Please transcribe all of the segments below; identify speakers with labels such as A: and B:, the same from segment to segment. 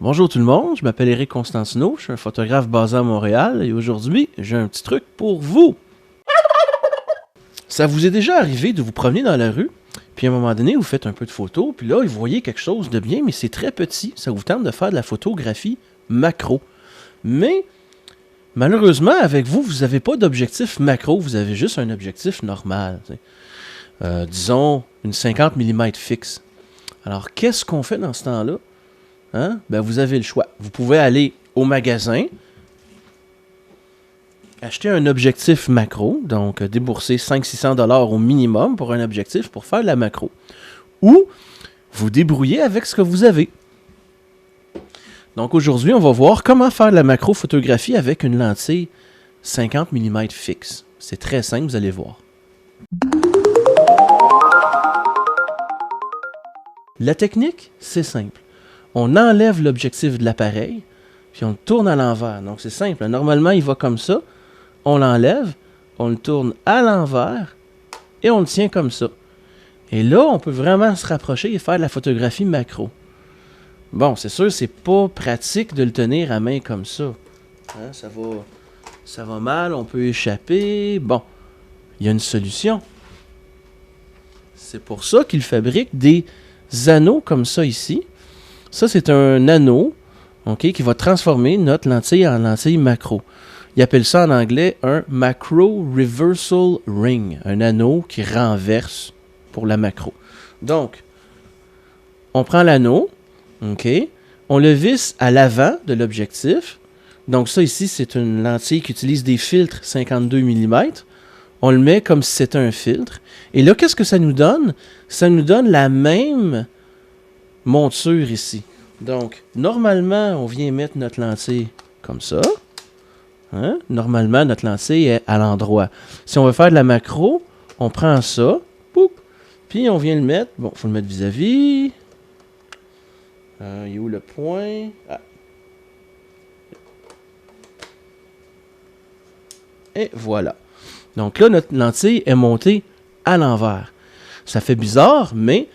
A: Bonjour tout le monde, je m'appelle Éric Constantino, je suis un photographe basé à Montréal et aujourd'hui, j'ai un petit truc pour vous. Ça vous est déjà arrivé de vous promener dans la rue, puis à un moment donné, vous faites un peu de photos, puis là, vous voyez quelque chose de bien, mais c'est très petit, ça vous tente de faire de la photographie macro. Mais malheureusement, avec vous, vous n'avez pas d'objectif macro, vous avez juste un objectif normal. Disons une 50 mm fixe. Alors, qu'est-ce qu'on fait dans ce temps-là? Hein? Ben, vous avez le choix. Vous pouvez aller au magasin, acheter un objectif macro, donc débourser 500-600$ au minimum pour un objectif pour faire de la macro. Ou vous débrouiller avec ce que vous avez. Donc aujourd'hui, on va voir comment faire de la macro photographie avec une lentille 50 mm fixe. C'est très simple, vous allez voir. La technique, c'est simple. On enlève l'objectif de l'appareil, puis on le tourne à l'envers. Donc c'est simple. Normalement, il va comme ça. On l'enlève, on le tourne à l'envers, et on le tient comme ça. Et là, on peut vraiment se rapprocher et faire de la photographie macro. Bon, c'est sûr, c'est pas pratique de le tenir à main comme ça. Hein, ça va mal, on peut échapper. Bon, il y a une solution. C'est pour ça qu'ils fabriquent des anneaux comme ça ici. Ça, c'est un anneau, okay, qui va transformer notre lentille en lentille macro. Ils appellent ça en anglais un Macro Reversal Ring, un anneau qui renverse pour la macro. Donc, on prend l'anneau, okay, on le visse à l'avant de l'objectif. Donc ça ici, c'est une lentille qui utilise des filtres 52 mm. On le met comme si c'était un filtre. Et là, qu'est-ce que ça nous donne? Ça nous donne la même monture ici. Donc, normalement, on vient mettre notre lentille comme ça. Hein? Normalement, notre lentille est à l'endroit. Si on veut faire de la macro, on prend ça, poup, puis on vient le mettre. Bon, il faut le mettre vis-à-vis. Il est où le point? Ah. Et voilà. Donc là, notre lentille est montée à l'envers. Ça fait bizarre, mais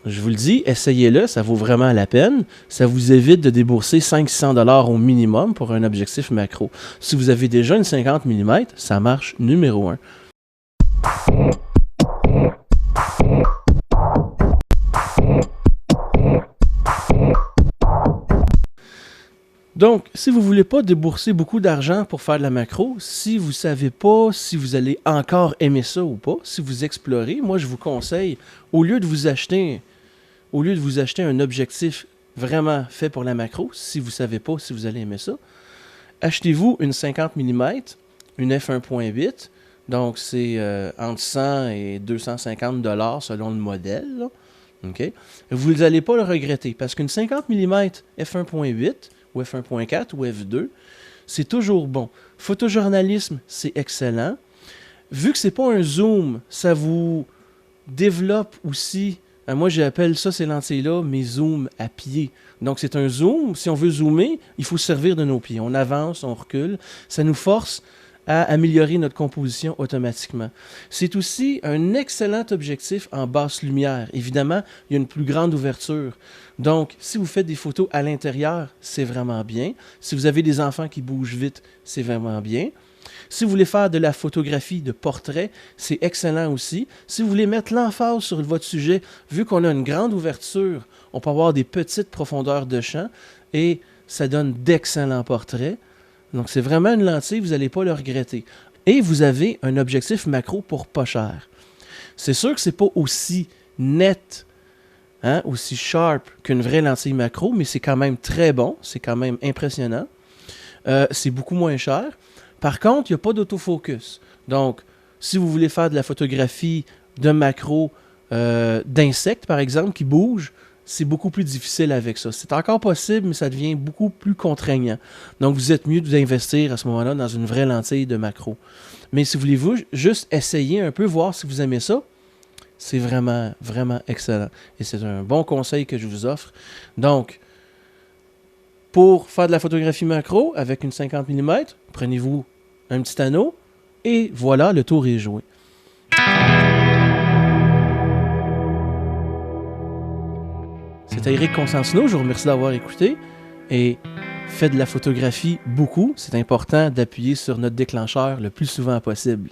A: je vous le dis, essayez-le, ça vaut vraiment la peine. Ça vous évite de débourser 500-600$ au minimum pour un objectif macro. Si vous avez déjà une 50 mm, ça marche numéro 1. Donc, si vous ne voulez pas débourser beaucoup d'argent pour faire de la macro, si vous ne savez pas si vous allez encore aimer ça ou pas, si vous explorez, moi je vous conseille, au lieu de vous acheter un objectif vraiment fait pour la macro, si vous ne savez pas si vous allez aimer ça, achetez-vous une 50 mm, une f1.8, donc c'est entre 100 et 250$ selon le modèle. Là. Okay? Vous n'allez pas le regretter, parce qu'une 50 mm f1.8, ou f1.4 ou f2, c'est toujours bon. Photojournalisme, c'est excellent. Vu que c'est pas un zoom, ça vous développe aussi. Moi, j'appelle ça, ces lentilles-là, mes zooms à pied. Donc, c'est un zoom. Si on veut zoomer, il faut se servir de nos pieds. On avance, on recule. Ça nous force à améliorer notre composition automatiquement. C'est aussi un excellent objectif en basse lumière. Évidemment, il y a une plus grande ouverture. Donc, si vous faites des photos à l'intérieur, c'est vraiment bien. Si vous avez des enfants qui bougent vite, c'est vraiment bien. Si vous voulez faire de la photographie de portrait, c'est excellent aussi. Si vous voulez mettre l'emphase sur votre sujet, vu qu'on a une grande ouverture, on peut avoir des petites profondeurs de champ et ça donne d'excellents portraits. Donc, c'est vraiment une lentille, vous n'allez pas le regretter. Et vous avez un objectif macro pour pas cher. C'est sûr que ce n'est pas aussi net, hein, aussi sharp qu'une vraie lentille macro, mais c'est quand même très bon, c'est quand même impressionnant. C'est beaucoup moins cher. Par contre, il n'y a pas d'autofocus. Donc, si vous voulez faire de la photographie de macro d'insectes, par exemple, qui bougent, c'est beaucoup plus difficile avec ça. C'est encore possible, mais ça devient beaucoup plus contraignant. Donc, vous êtes mieux d'investir à ce moment-là dans une vraie lentille de macro. Mais si vous voulez juste essayer un peu, voir si vous aimez ça, c'est vraiment, vraiment excellent. Et c'est un bon conseil que je vous offre. Donc, pour faire de la photographie macro avec une 50 mm, prenez-vous un petit anneau et voilà, le tour est joué. C'était Eric Constantino, je vous remercie d'avoir écouté. Et faites de la photographie beaucoup. C'est important d'appuyer sur notre déclencheur le plus souvent possible.